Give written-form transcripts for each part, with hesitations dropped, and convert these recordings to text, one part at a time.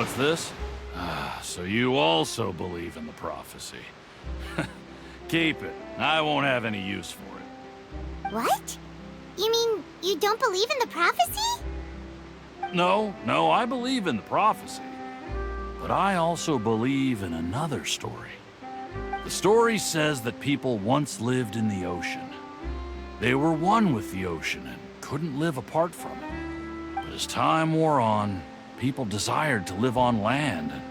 What's this? So you also believe in the prophecy. Keep it. I won't have any use for it. What? You mean you don't believe in the prophecy? No, I believe in the prophecy. But I also believe in another story. The story says that people once lived in the ocean. They were one with the ocean and couldn't live apart from it. But as time wore on, people desired to live on land and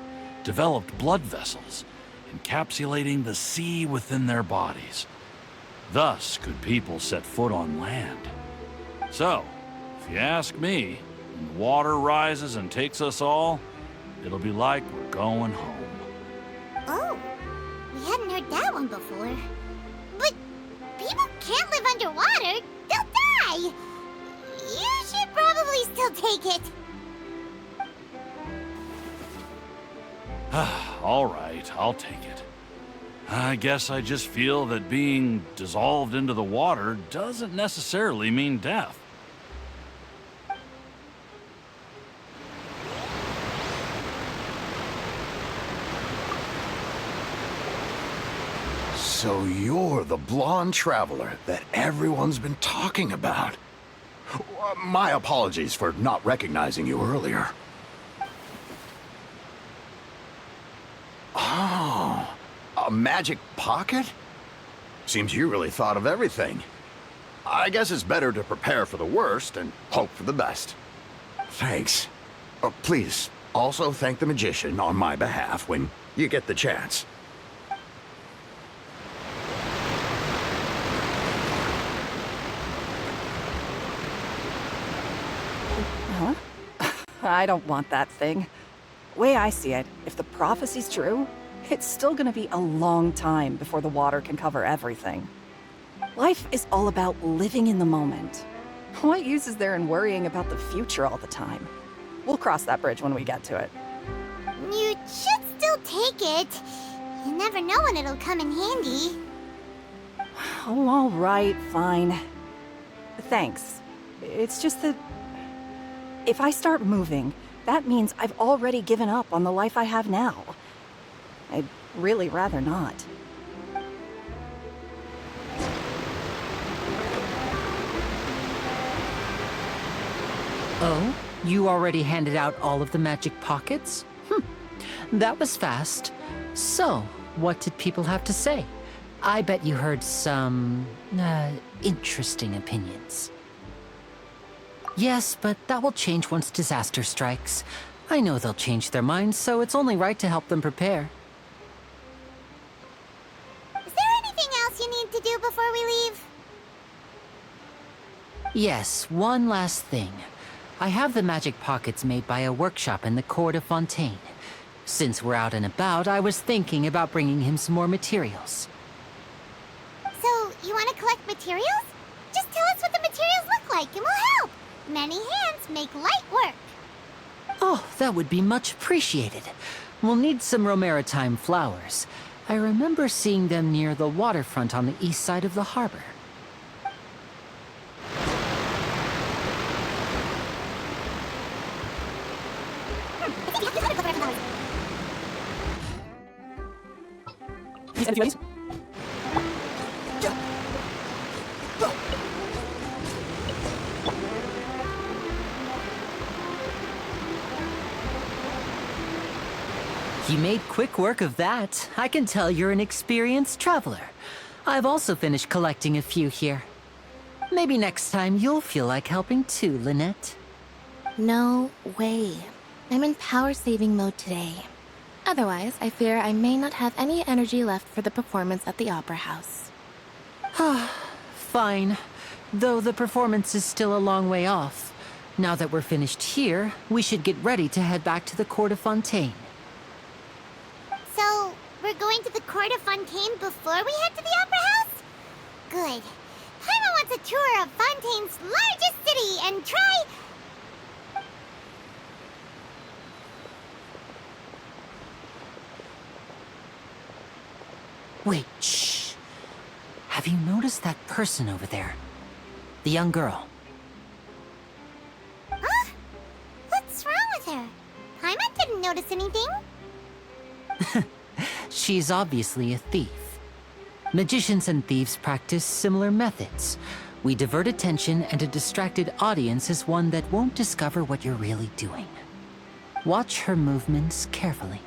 developed blood vessels, encapsulating the sea within their bodies. Thus could people set foot on land. So, if you ask me, when the water rises and takes us all, it'll be like we're going home. Oh, we hadn't heard that one before. But people can't live underwater. They'll die. You should probably still take it. All right, I'll take it. I guess I just feel that being dissolved into the water doesn't necessarily mean death. So you're the blonde traveler that everyone's been talking about. My apologies for not recognizing you earlier. Oh, a magic pocket? Seems you really thought of everything. I guess it's better to prepare for the worst and hope for the best. Thanks. Please, also thank the magician on my behalf when you get the chance. Huh? I don't want that thing. Way I see it, if the prophecy's true, it's still gonna be a long time before the water can cover everything. Life is all about living in the moment. What use is there in worrying about the future all the time? We'll cross that bridge when we get to it. You should still take it. You never know when it'll come in handy. Oh, all right, fine. Thanks. It's just that if I start moving, that means I've already given up on the life I have now. I'd really rather not. Oh? You already handed out all of the magic pockets? That was fast. So, what did people have to say? I bet you heard some, interesting opinions. Yes, but that will change once disaster strikes. I know they'll change their minds, so it's only right to help them prepare. Is there anything else you need to do before we leave? Yes, one last thing. I have the magic pockets made by a workshop in the Court of Fontaine. Since we're out and about, I was thinking about bringing him some more materials. So, you want to collect materials? Just tell us what the materials look like and we'll help. Many hands make light work. Oh, that would be much appreciated. We'll need some Romaritime flowers. I remember seeing them near the waterfront on the east side of the harbor. You made quick work of that. I can tell you're an experienced traveler. I've also finished collecting a few here. Maybe next time you'll feel like helping too, Lynette. No way. I'm in power-saving mode today. Otherwise, I fear I may not have any energy left for the performance at the Opera House. Fine. Though the performance is still a long way off. Now that we're finished here, we should get ready to head back to the Court of Fontaine. So, we're going to the Court of Fontaine before we head to the Opera House? Good. Paimon wants a tour of Fontaine's largest city and try... Wait, shh. Have you noticed that person over there? The young girl. Huh? What's wrong with her? Paimon didn't notice notice anything? She's obviously a thief. Magicians and thieves practice similar methods. We divert attention, and a distracted audience is one that won't discover what you're really doing. Watch her movements carefully.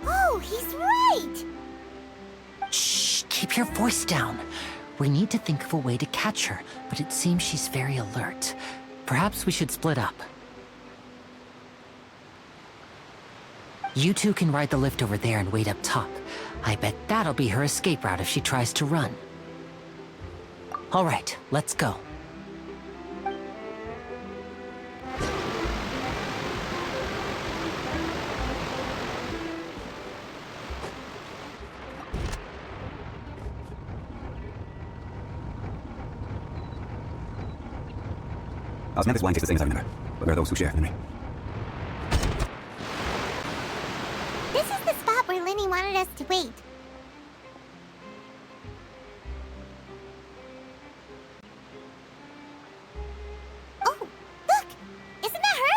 Oh, he's right! Shh! Keep your voice down. We need to think of a way to catch her, but it seems she's very alert. Perhaps we should split up. You two can ride the lift over there and wait up top. I bet that'll be her escape route if she tries to run. All right, let's go. Osmanthus wine tastes the same as I remember, but there are those who share the memory. This is the spot where Lyney wanted us to wait. Oh, look! Isn't that her?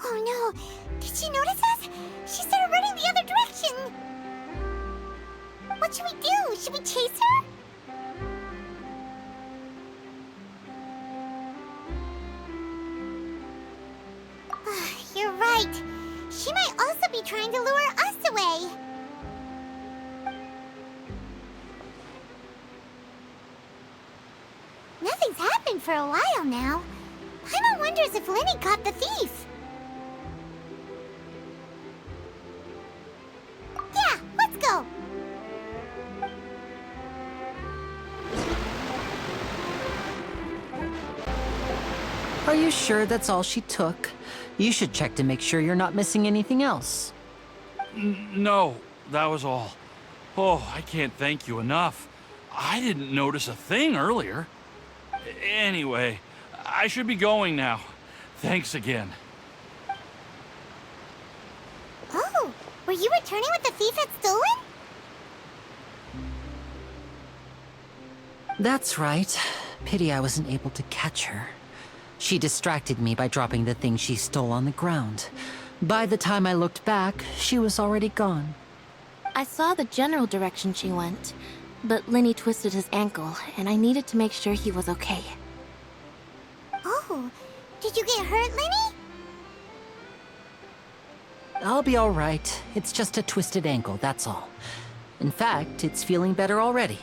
Oh no! Did she notice us? She started running the other direction! What should we do? Should we chase her? You're right. She might also be trying to lure us away. Nothing's happened for a while now. Paimon wonders if Lyney caught the thief. Yeah, let's go. Are you sure that's all she took? You should check to make sure you're not missing anything else. No, that was all. Oh, I can't thank you enough. I didn't notice a thing earlier. Anyway, I should be going now. Thanks again. Oh, were you returning what the thief had stolen? That's right. Pity I wasn't able to catch her. She distracted me by dropping the thing she stole on the ground. By the time I looked back, she was already gone. I saw the general direction she went, but Lyney twisted his ankle, and I needed to make sure he was okay. Oh, did you get hurt, Lyney? I'll be all right. It's just a twisted ankle, that's all. In fact, it's feeling better already.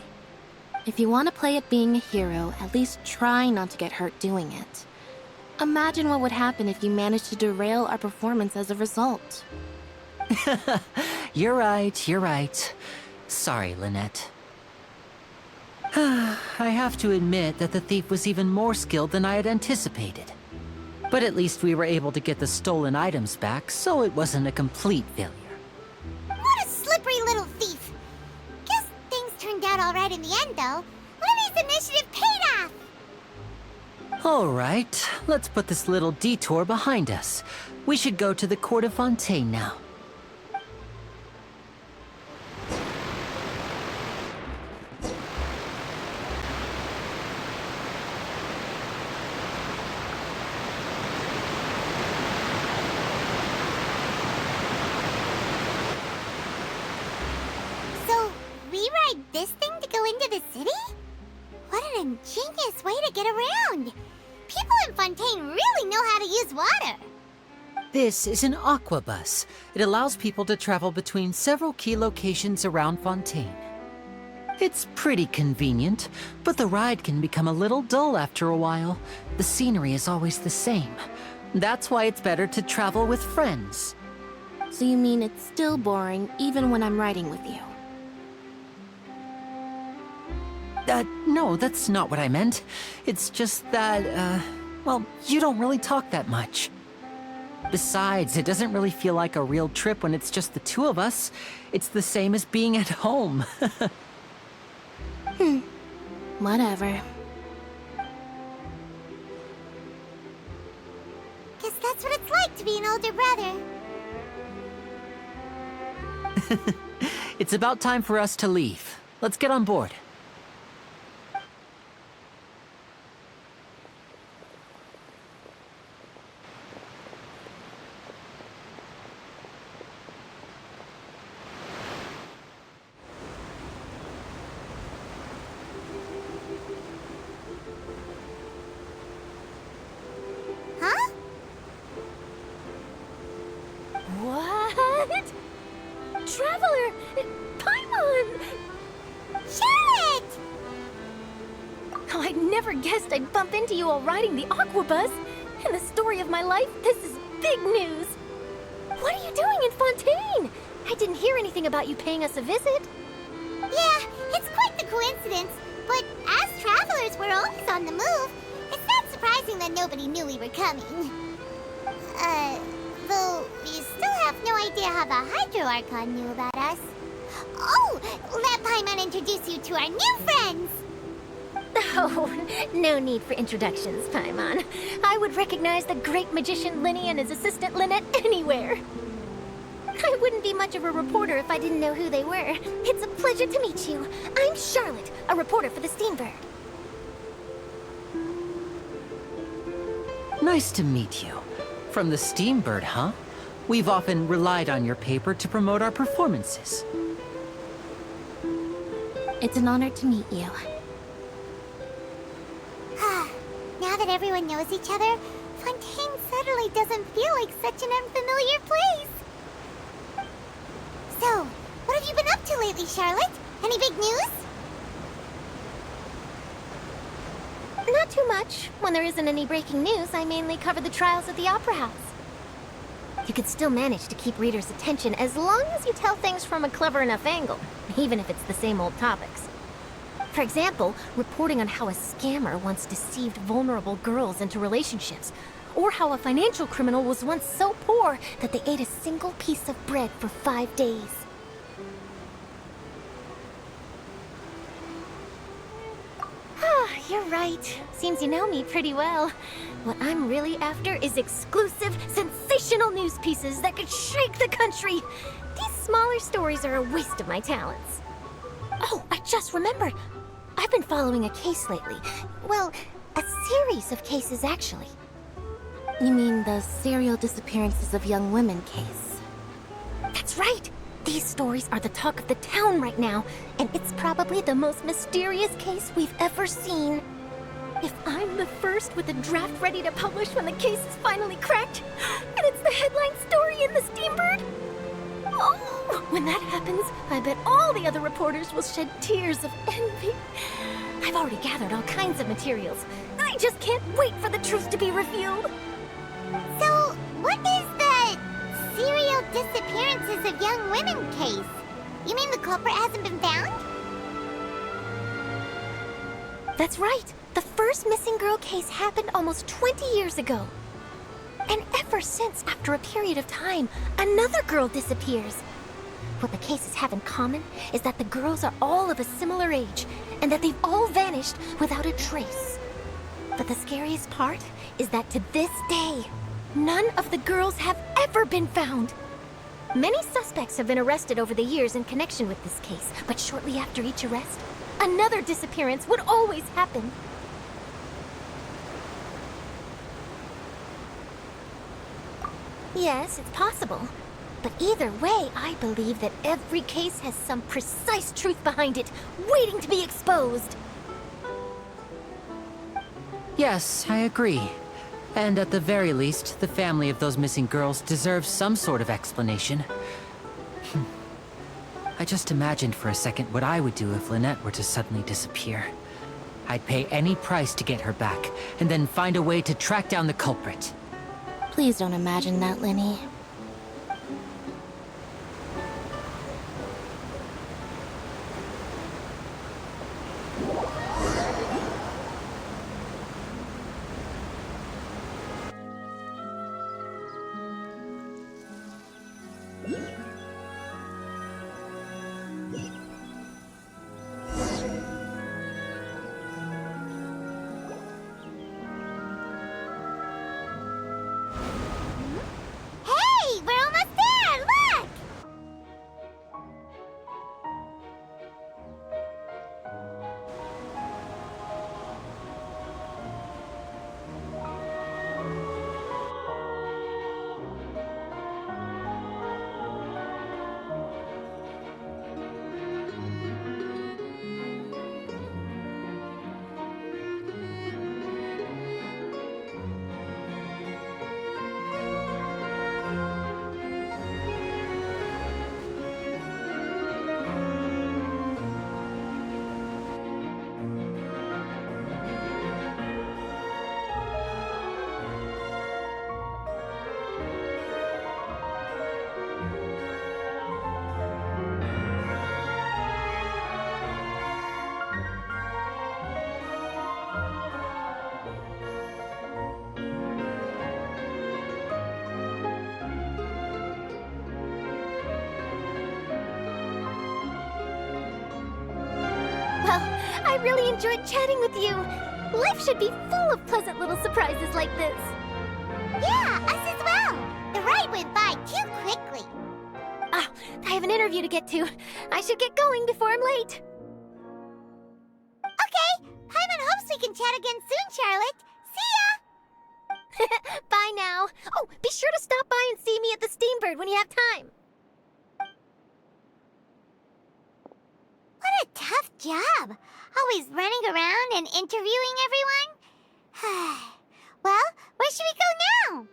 If you want to play at being a hero, at least try not to get hurt doing it. Imagine what would happen if you managed to derail our performance as a result. You're right. Sorry, Lynette. I have to admit that the thief was even more skilled than I had anticipated. But at least we were able to get the stolen items back, so it wasn't a complete failure. What a slippery little thief. Guess things turned out all right in the end, though. Lyney's initiative paid off. All right, let's put this little detour behind us. We should go to the Court of Fontaine now. So, we ride this thing to go into the city? What an ingenious way to get around. People in Fontaine really know how to use water. This is an aquabus. It allows people to travel between several key locations around Fontaine. It's pretty convenient, but the ride can become a little dull after a while. The scenery is always the same. That's why it's better to travel with friends. So you mean it's still boring even when I'm riding with you? No, that's not what I meant. It's just that, well, you don't really talk that much. Besides, it doesn't really feel like a real trip when it's just the two of us. It's the same as being at home. Whatever. Guess that's what it's like to be an older brother. It's about time for us to leave. Let's get on board. Huh? What? Traveler! Paimon! Charlotte! Oh, I never guessed I'd bump into you while riding the aquabus. In the story of my life, this is big news. What are you doing in Fontaine? I didn't hear anything about you paying us a visit. Yeah, it's quite the coincidence. But as travelers, we're always on the move. It's not surprising that nobody knew we were coming. Though we still have no idea how the Hydro Archon knew about us. Oh, let Paimon introduce you to our new friends. Oh, no need for introductions, Paimon. I would recognize the great magician Lyney and his assistant Lynette anywhere. I wouldn't be much of a reporter if I didn't know who they were. It's a pleasure to meet you. I'm Charlotte, a reporter for the Steambird. Nice to meet you. From the Steambird, huh? We've often relied on your paper to promote our performances. It's an honor to meet you. Now that everyone knows each other, Fontaine suddenly doesn't feel like such an unfamiliar place. So, what have you been up to lately, Charlotte? Any big news? Not too much. When there isn't any breaking news, I mainly cover the trials at the Opera House. You can still manage to keep readers' attention as long as you tell things from a clever enough angle, even if it's the same old topics. For example, reporting on how a scammer once deceived vulnerable girls into relationships, or how a financial criminal was once so poor that they ate a single piece of bread for 5 days. You're right. Seems you know me pretty well. What I'm really after is exclusive, sensational news pieces that could shake the country. These smaller stories are a waste of my talents. Oh, I just remembered. I've been following a case lately. Well, a series of cases, actually. You mean the serial disappearances of young women case? That's right! These stories are the talk of the town right now, and it's probably the most mysterious case we've ever seen. If I'm the first with a draft ready to publish when the case is finally cracked, and it's the headline story in the Steambird, oh, when that happens, I bet all the other reporters will shed tears of envy. I've already gathered all kinds of materials. I just can't wait for the truth to be revealed. So, what is the serial disappearances of young women case? You mean the culprit hasn't been found? That's right. The first missing girl case happened almost 20 years ago. And ever since, after a period of time, another girl disappears. What the cases have in common is that the girls are all of a similar age, and that they've all vanished without a trace. But the scariest part is that to this day, none of the girls have ever been found. Many suspects have been arrested over the years in connection with this case, but shortly after each arrest, another disappearance would always happen. Yes, it's possible. But either way, I believe that every case has some precise truth behind it, waiting to be exposed. Yes, I agree. And at the very least, the family of those missing girls deserves some sort of explanation. I just imagined for a second what I would do if Lynette were to suddenly disappear. I'd pay any price to get her back, and then find a way to track down the culprit. Please don't imagine that, Lyney. Well, I really enjoyed chatting with you. Life should be full of pleasant little surprises like this. Yeah, us as well. The ride went by too quickly. Ah, I have an interview to get to. I should get going before I'm late. Okay, Paimon hopes we can chat again soon, Charlotte. See ya! Bye now. Oh, be sure to stop by and see me at the Steambird when you have time. What a tough job. Always running around and interviewing everyone. Well, where should we go now?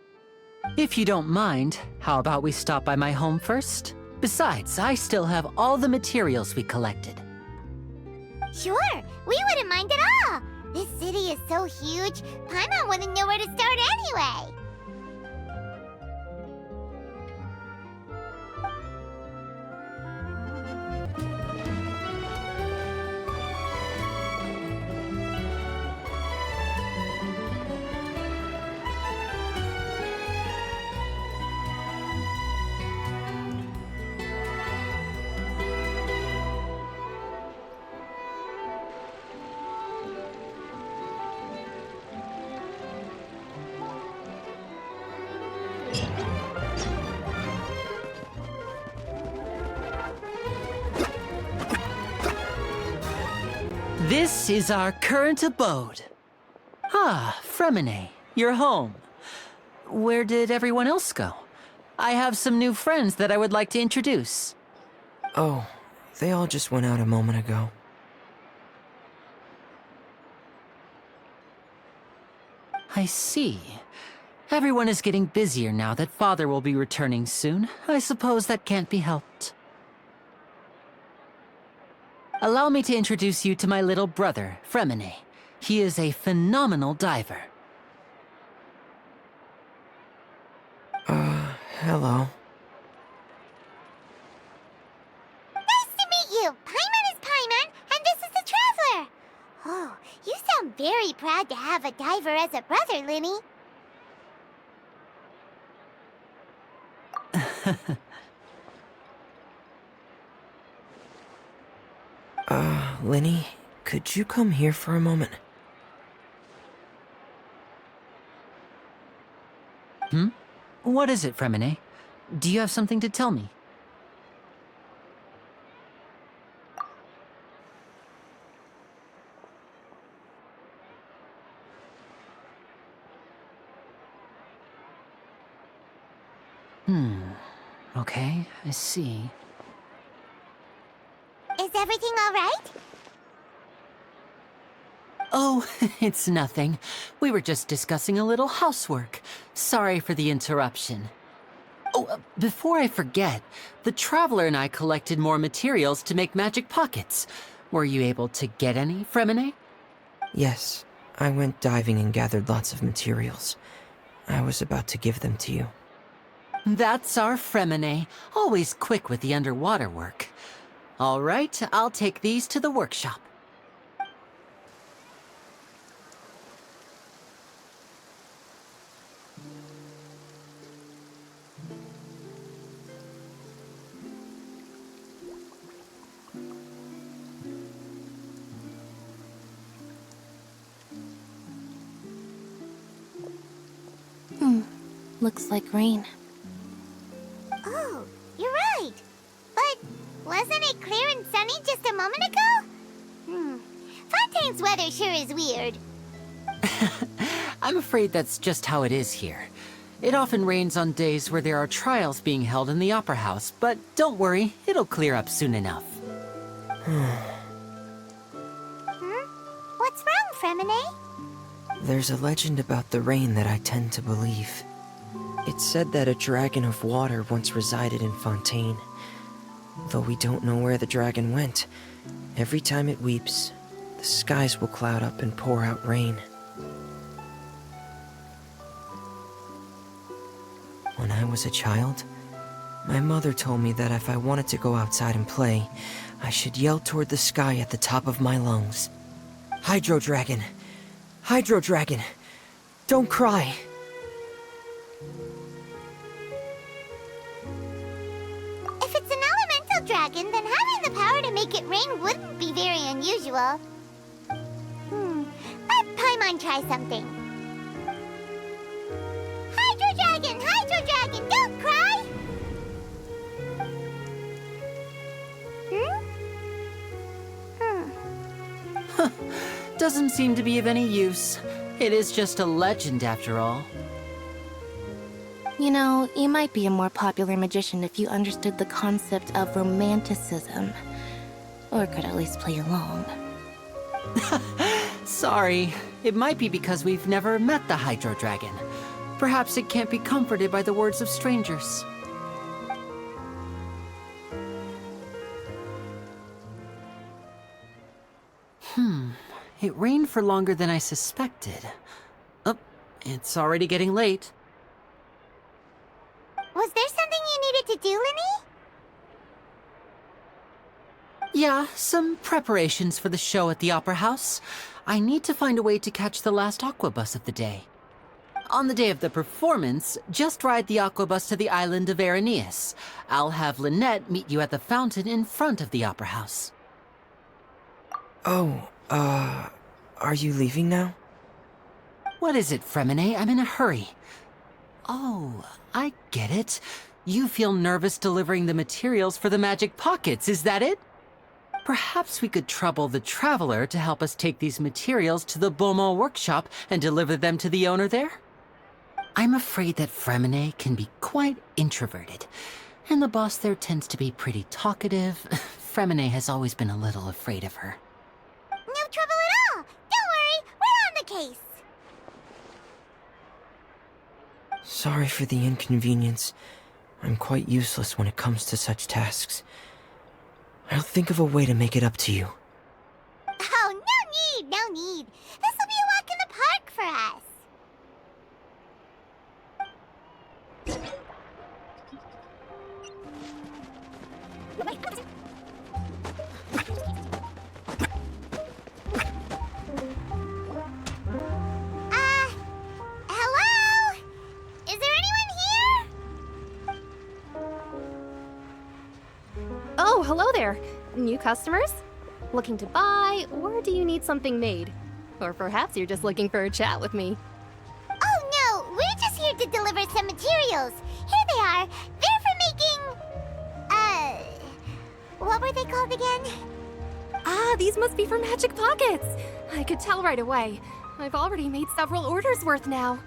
If you don't mind, how about we stop by my home first? Besides, I still have all the materials we collected. Sure, we wouldn't mind at all. This city is so huge, Paimon wouldn't know where to start anyway. This is our current abode. Ah, Fremine, you're home. Where did everyone else go? I have some new friends that I would like to introduce. Oh, they all just went out a moment ago. I see. Everyone is getting busier now that Father will be returning soon. I suppose that can't be helped. Allow me to introduce you to my little brother, Fremine. He is a phenomenal diver. Hello. Nice to meet you. Paimon is Paimon, and this is the Traveler. Oh, you sound very proud to have a diver as a brother, Lyney. Lyney, could you come here for a moment? What is it, Fremine? Do you have something to tell me? Okay, I see. Is everything all right? Oh, it's nothing. We were just discussing a little housework. Sorry for the interruption. Oh, before I forget, the Traveler and I collected more materials to make magic pockets. Were you able to get any, Fremine? Yes, I went diving and gathered lots of materials. I was about to give them to you. That's our Fremine, always quick with the underwater work. All right, I'll take these to the workshop. Looks like rain. Oh, you're right. But wasn't it clear and sunny just a moment ago? Fontaine's weather sure is weird. I'm afraid that's just how it is here. It often rains on days where there are trials being held in the Opera House, but don't worry, it'll clear up soon enough. What's wrong, Fremine? There's a legend about the rain that I tend to believe. It's said that a dragon of water once resided in Fontaine. Though we don't know where the dragon went, every time it weeps, the skies will cloud up and pour out rain. When I was a child, my mother told me that if I wanted to go outside and play, I should yell toward the sky at the top of my lungs. Hydro Dragon! Hydro Dragon! Don't cry! If it's an elemental dragon, then having the power to to make it rain wouldn't be very unusual. Let Paimon try something. Hydro Dragon, don't cry! Doesn't seem to be of any use. It is just a legend after all. You know, you might be a more popular magician if you understood the concept of romanticism. Or could at least play along. Sorry. It might be because we've never met the Hydro Dragon. Perhaps it can't be comforted by the words of strangers. It rained for longer than I suspected. Oh, it's already getting late. Was there something you needed to do, Lyney? Yeah, some preparations for the show at the Opera House. I need to find a way to catch the last aquabus of the day. On the day of the performance, just ride the aquabus to the island of Aeneas. I'll have Lynette meet you at the fountain in front of the Opera House. Oh, are you leaving now? What is it, Fremine? I'm in a hurry. Oh, I get it. You feel nervous delivering the materials for the magic pockets, is that it? Perhaps we could trouble the Traveler to help us take these materials to the Beaumont workshop and deliver them to the owner there? I'm afraid that Fremine can be quite introverted, and the boss there tends to be pretty talkative. Fremine has always been a little afraid of her. No trouble at all! Don't worry, we're on the case! Sorry for the inconvenience. I'm quite useless when it comes to such tasks. I'll think of a way to make it up to you. Oh, no need! This'll be a walk in the park for us! Hello? Is there anyone here? Oh, hello there. New customers? Looking to buy, or do you need something made? Or perhaps you're just looking for a chat with me. Oh no, we're just here to deliver some materials. Here they are. They're for making... what were they called again? Ah, these must be for magic pockets. I could tell right away. I've already made several orders worth now.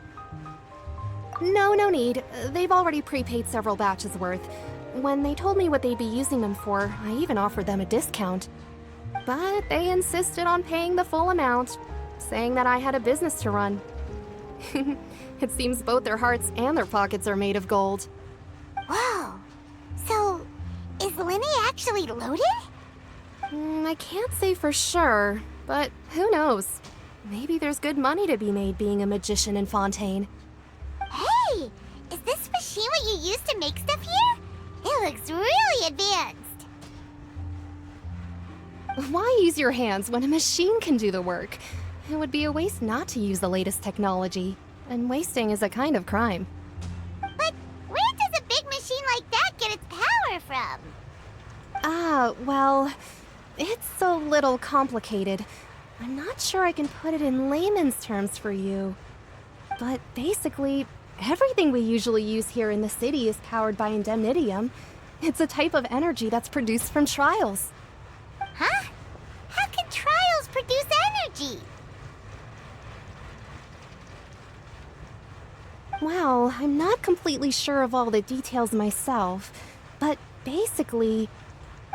No need. They've already prepaid several batches worth. When they told me what they'd be using them for, I even offered them a discount. But they insisted on paying the full amount, saying that I had a business to run. It seems both their hearts and their pockets are made of gold. Whoa. So, is Lyney actually loaded? I can't say for sure, but who knows? Maybe there's good money to be made being a magician in Fontaine. Hey! Is this machine what you use to make stuff here? It looks really advanced. Why use your hands when a machine can do the work? It would be a waste not to use the latest technology, and wasting is a kind of crime. But where does a big machine like that get its power from? Well, it's a little complicated. I'm not sure I can put it in layman's terms for you. But basically, everything we usually use here in the city is powered by indemnitium. It's a type of energy that's produced from trials. Huh? How can trials produce energy? Well, I'm not completely sure of all the details myself, but basically,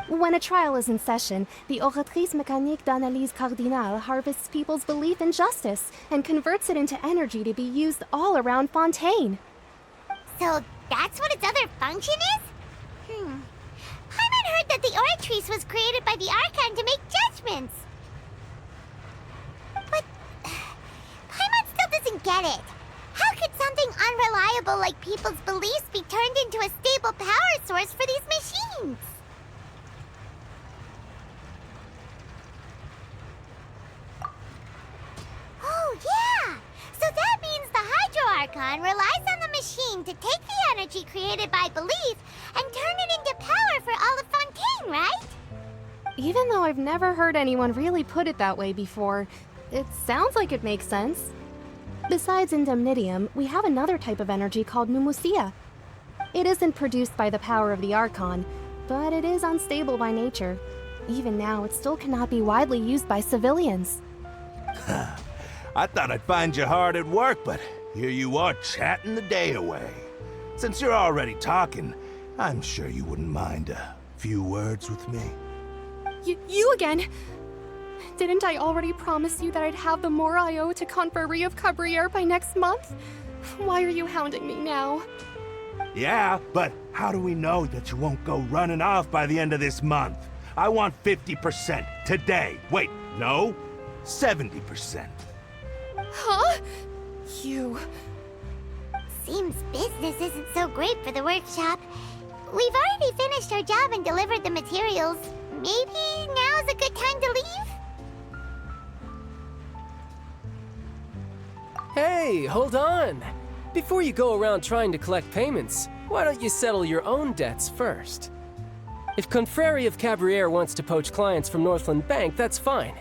when a trial is in session, the Oratrice Mécanique d'Analyse Cardinale harvests people's belief in justice and converts it into energy to be used all around Fontaine. So that's what its other function is? Paimon heard that the Oratrice was created by the Archon to make judgments. But Paimon still doesn't get it. How could something unreliable like people's beliefs be turned into a stable power source for these machines? Oh, yeah! So that means the Hydro Archon relies on the machine to take the energy created by belief and turn it into power for all of Fontaine, right? Even though I've never heard anyone really put it that way before, it sounds like it makes sense. Besides indemnitium, we have another type of energy called pneumosia. It isn't produced by the power of the Archon, but it is unstable by nature. Even now, it still cannot be widely used by civilians. I thought I'd find you hard at work, but here you are chatting the day away. Since you're already talking, I'm sure you wouldn't mind a few words with me. You again? Didn't I already promise you that I'd have the more I owe to Confrérie of Cabriere by next month? Why are you hounding me now? Yeah, but how do we know that you won't go running off by the end of this month? I want 50% today. Wait, no, 70%. Huh? You... Seems business isn't so great for the workshop. We've already finished our job and delivered the materials. Maybe now's a good time to leave? Hey, hold on! Before you go around trying to collect payments, why don't you settle your own debts first? If Confrérie of Cabriere wants to poach clients from Northland Bank, that's fine.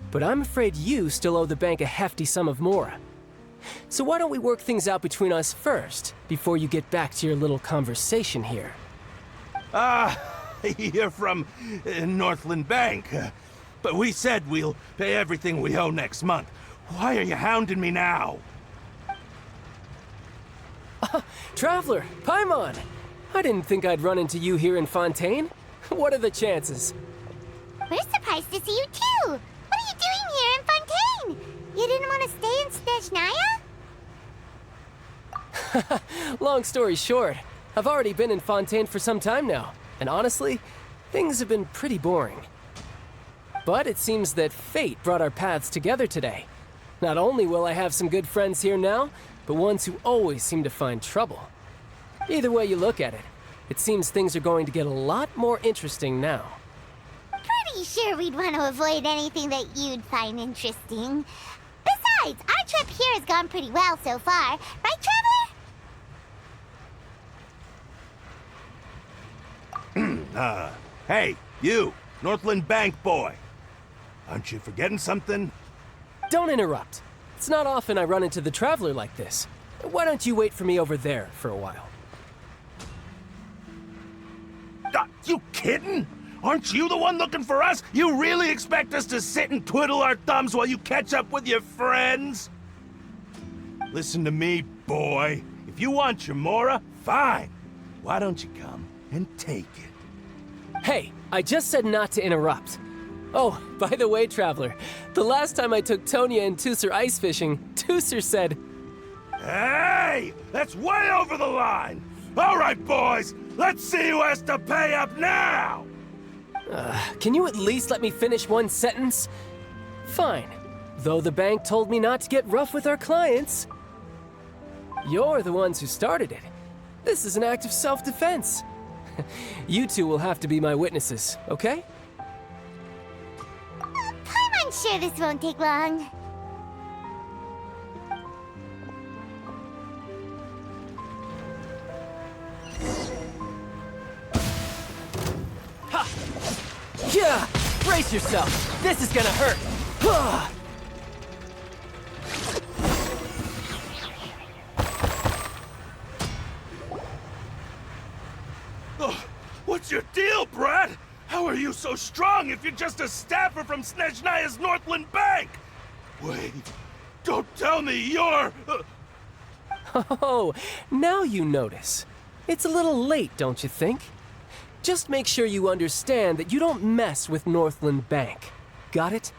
But I'm afraid you still owe the bank a hefty sum of mora. So why don't we work things out between us first, before you get back to your little conversation here? You're from Northland Bank. But we said we'll pay everything we owe next month. Why are you hounding me now? Traveler, paimon! I didn't think I'd run into you here in Fontaine. What are the chances? We're surprised to see you too! What are you doing here in Fontaine? You didn't want to stay in Snezhnaya? Long story short, I've already been in Fontaine for some time now, and honestly, things have been pretty boring. But it seems that fate brought our paths together today. Not only will I have some good friends here now, but ones who always seem to find trouble. Either way you look at it, it seems things are going to get a lot more interesting now. Pretty sure we'd want to avoid anything that you'd find interesting. Besides, our trip here has gone pretty well so far. Right, Traveler? Hey, you, Northland Bank boy. Aren't you forgetting something? Don't interrupt. It's not often I run into the Traveler like this. Why don't you wait for me over there for a while? You kidding? Aren't you the one looking for us? You really expect us to sit and twiddle our thumbs while you catch up with your friends? Listen to me, boy. If you want your mora, fine. Why don't you come and take it? Hey, I just said not to interrupt. Oh, by the way, Traveler, the last time I took Tonya and Tooser ice fishing, Tooser said... Hey! That's way over the line! All right, boys! Let's see who has to pay up now! Can you at least let me finish one sentence? Fine. Though the bank told me not to get rough with our clients. You're the ones who started it. This is an act of self-defense. You two will have to be my witnesses, okay? I'm sure this won't take long. Ha! Yeah! Brace yourself! This is gonna hurt! Ah! Oh, what's your deal, Brad? How are you so strong if you're just a staffer from Snezhnaya's Northland Bank? Wait, don't tell me you're... Oh, now you notice. It's a little late, don't you think? Just make sure you understand that you don't mess with Northland Bank. Got it?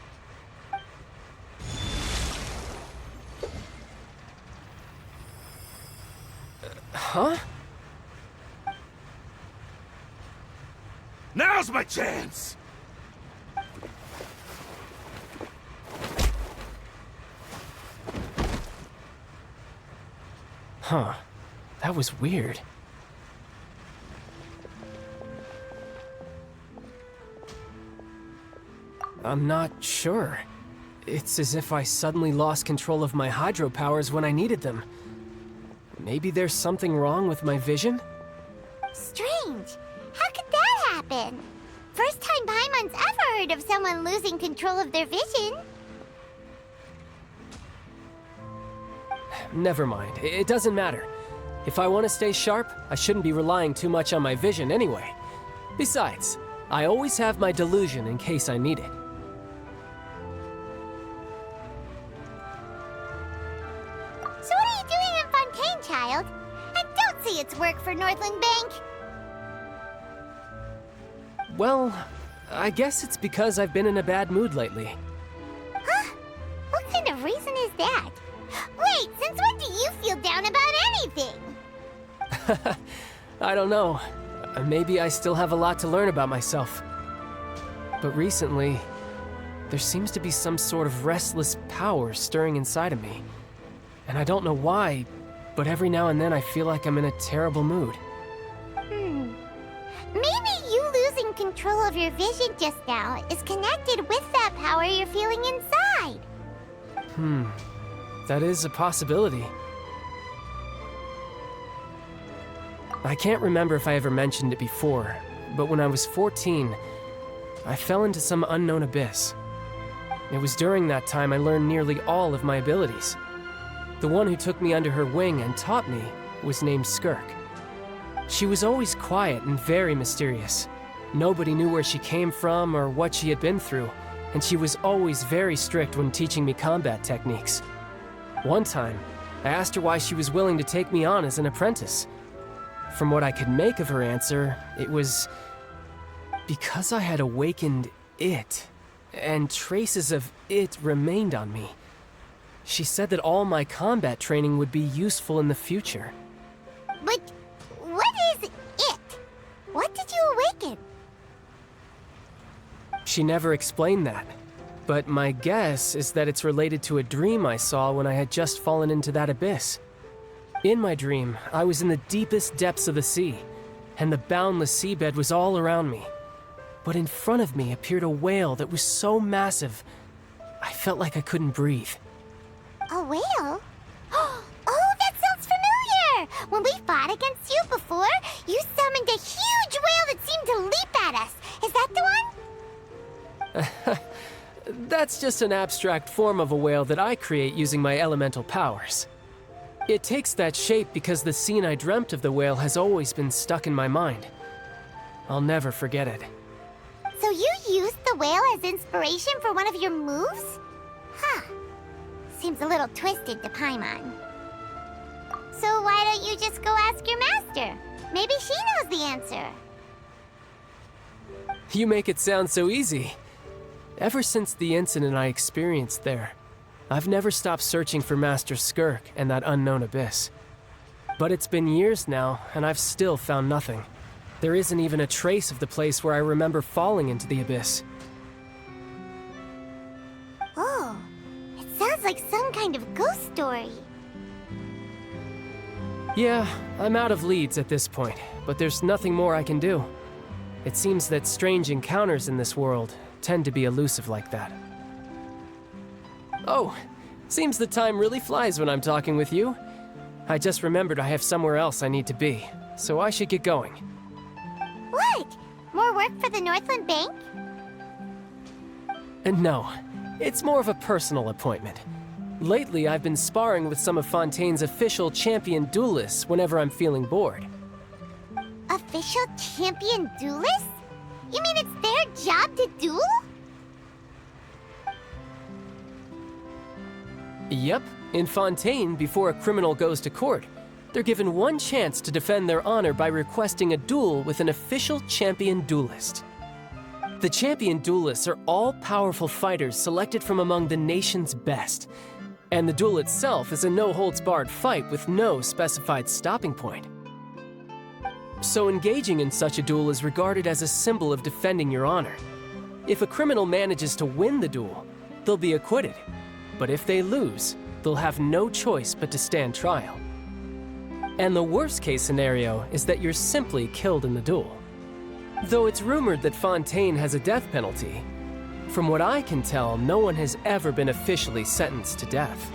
Huh? Now's my chance! Huh. That was weird. I'm not sure. It's as if I suddenly lost control of my hydro powers when I needed them. Maybe there's something wrong with my vision? Strange. How could that happen? First time Paimon's ever heard of someone losing control of their vision. Never mind. It doesn't matter. If I want to stay sharp, I shouldn't be relying too much on my vision anyway. Besides, I always have my delusion in case I need it. So what are you doing in Fontaine, child? I don't see it's work for Northland Bank. Well, I guess it's because I've been in a bad mood lately. Huh? What kind of reason is that? Wait, since when do you feel down about anything? I don't know. Maybe I still have a lot to learn about myself. But recently, there seems to be some sort of restless power stirring inside of me. And I don't know why, but every now and then I feel like I'm in a terrible mood. Maybe you losing control of your vision just now is connected with that power you're feeling inside. That is a possibility. I can't remember if I ever mentioned it before, but when I was 14, I fell into some unknown abyss. It was during that time I learned nearly all of my abilities. The one who took me under her wing and taught me was named Skirk. She was always quiet and very mysterious. Nobody knew where she came from or what she had been through, and she was always very strict when teaching me combat techniques. One time, I asked her why she was willing to take me on as an apprentice. From what I could make of her answer, it was because I had awakened it, and traces of it remained on me. She said that all my combat training would be useful in the future. But what is it? What did you awaken? She never explained that, but my guess is that it's related to a dream I saw when I had just fallen into that abyss. In my dream, I was in the deepest depths of the sea, and the boundless seabed was all around me. But in front of me appeared a whale that was so massive, I felt like I couldn't breathe. A whale? Oh, that sounds familiar! When we fought against you before, you summoned a huge whale that seemed to leap at us. Is that the one? That's just an abstract form of a whale that I create using my elemental powers. It takes that shape because the scene I dreamt of the whale has always been stuck in my mind. I'll never forget it. So you used the whale as inspiration for one of your moves? Huh. Seems a little twisted to Paimon. So why don't you just go ask your master? Maybe she knows the answer. You make it sound so easy. Ever since the incident I experienced there, I've never stopped searching for Master Skirk and that unknown abyss. But it's been years now, and I've still found nothing. There isn't even a trace of the place where I remember falling into the abyss. Oh, it sounds like some kind of ghost story. Yeah, I'm out of leads at this point, but there's nothing more I can do. It seems that strange encounters in this world tend to be elusive like that. Oh, seems the time really flies when I'm talking with you. I just remembered I have somewhere else I need to be, so I should get going. What? More work for the Northland Bank? No, it's more of a personal appointment. Lately, I've been sparring with some of Fontaine's official champion duelists whenever I'm feeling bored. Official champion duelists? You mean it's their job to duel? Yep, in Fontaine, before a criminal goes to court, they're given one chance to defend their honor by requesting a duel with an official champion duelist. The champion duelists are all-powerful fighters selected from among the nation's best, and the duel itself is a no-holds-barred fight with no specified stopping point. So engaging in such a duel is regarded as a symbol of defending your honor. If a criminal manages to win the duel, they'll be acquitted. But if they lose, they'll have no choice but to stand trial. And the worst-case scenario is that you're simply killed in the duel. Though it's rumored that Fontaine has a death penalty, from what I can tell, no one has ever been officially sentenced to death.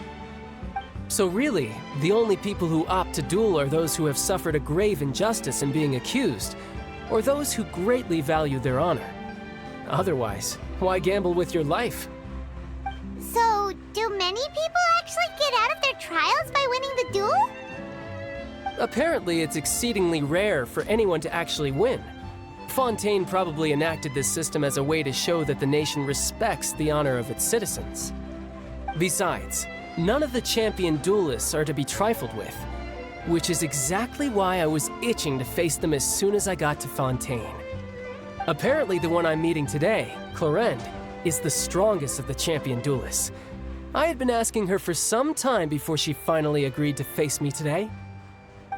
So really, the only people who opt to duel are those who have suffered a grave injustice in being accused, or those who greatly value their honor. Otherwise, why gamble with your life? So, do many people actually get out of their trials by winning the duel? Apparently, it's exceedingly rare for anyone to actually win. Fontaine probably enacted this system as a way to show that the nation respects the honor of its citizens. Besides, none of the champion duelists are to be trifled with, which is exactly why I was itching to face them as soon as I got to Fontaine. Apparently, the one I'm meeting today, Clorinde, is the strongest of the champion duelists. I had been asking her for some time before she finally agreed to face me today.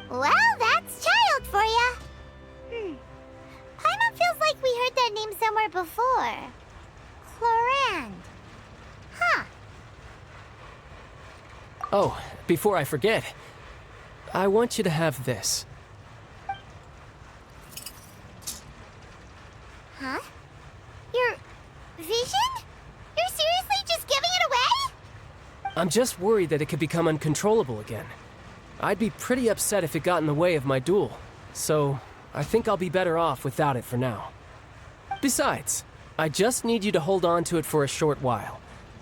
Well, that's Childe for ya. Paimon feels like we heard that name somewhere before. Clorinde. Huh. Oh, before I forget, I want you to have this. Huh? Your vision? You're seriously just giving it away? I'm just worried that it could become uncontrollable again. I'd be pretty upset if it got in the way of my duel, so I think I'll be better off without it for now. Besides, I just need you to hold on to it for a short while.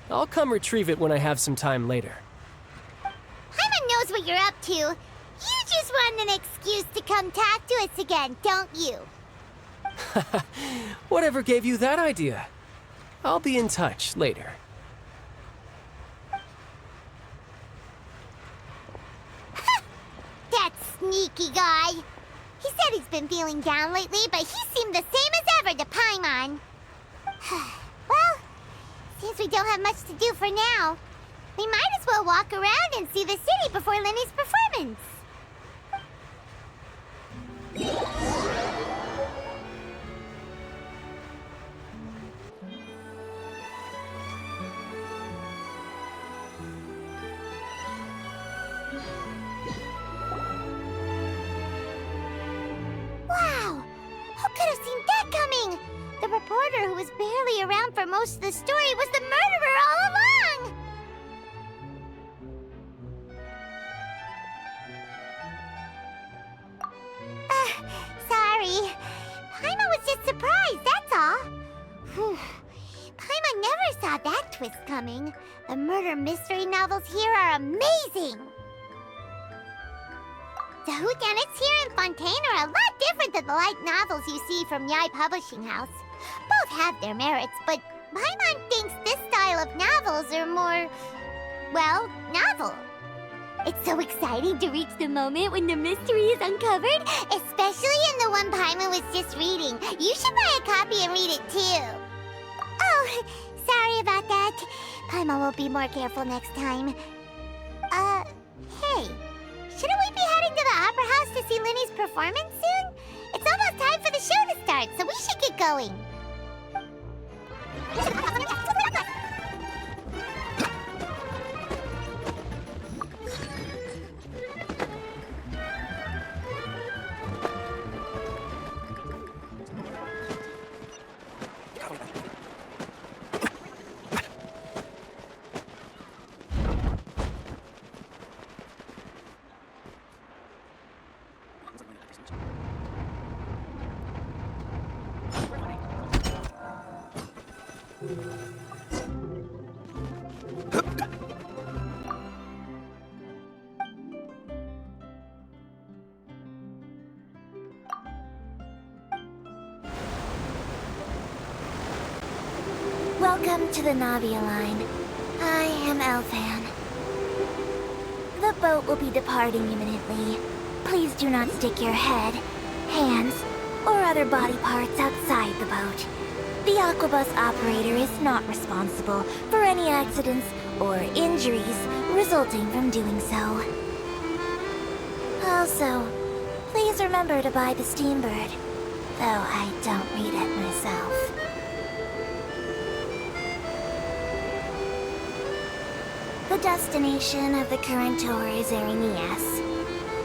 I'll come retrieve it when I have some time later. Paimon knows what you're up to. You just want an excuse to come talk to us again, don't you? Whatever gave you that idea? I'll be in touch later. That sneaky guy. He said he's been feeling down lately, but he seemed the same as ever to Paimon. Well, since we don't have much to do for now, we might as well walk around and see the city before Lyney's performance. Wow! Who could have seen that coming? The reporter who was barely around for most of the story was the murderer all along! Sorry. Paimon was just surprised, that's all. Whew. Paimon never saw that twist coming. The murder mystery novels here are amazing! The whodunits here in Fontaine are a lot different than the light novels you see from Yai Publishing House. Both have their merits, but Paimon thinks this style of novels are more, well, novel. It's so exciting to reach the moment when the mystery is uncovered, especially in the one Paimon was just reading. You should buy a copy and read it too. Oh, sorry about that. Paimon will be more careful next time. Hey. Shouldn't we be heading to the Opera House to see Lyney's performance soon? It's almost time for the show to start, so we should get going. Welcome to the Navia line. I am Elfan. The boat will be departing imminently. Please do not stick your head, hands, or other body parts outside the boat. The aquabus operator is not responsible for any accidents or injuries resulting from doing so. Also, please remember to buy the Steambird, though I don't read it myself. The destination of the current tour is Erinias.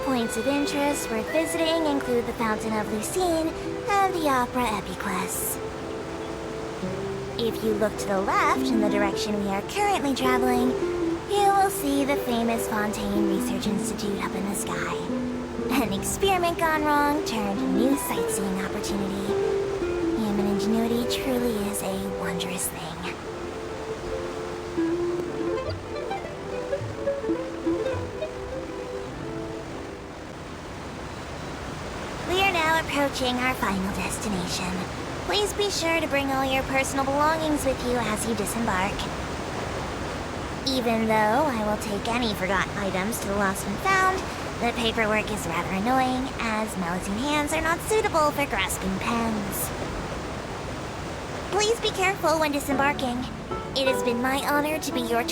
Points of interest worth visiting include the Fountain of Lucine and the Opera Epiclese. If you look to the left in the direction we are currently traveling, you will see the famous Fontaine Research Institute up in the sky. An experiment gone wrong turned new sightseeing opportunity. Human ingenuity truly is dangerous thing. We are now approaching our final destination. Please be sure to bring all your personal belongings with you as you disembark. Even though I will take any forgotten items to the lost and found, the paperwork is rather annoying, as Melusine hands are not suitable for grasping pens. Please be careful when disembarking. It has been my honor to be your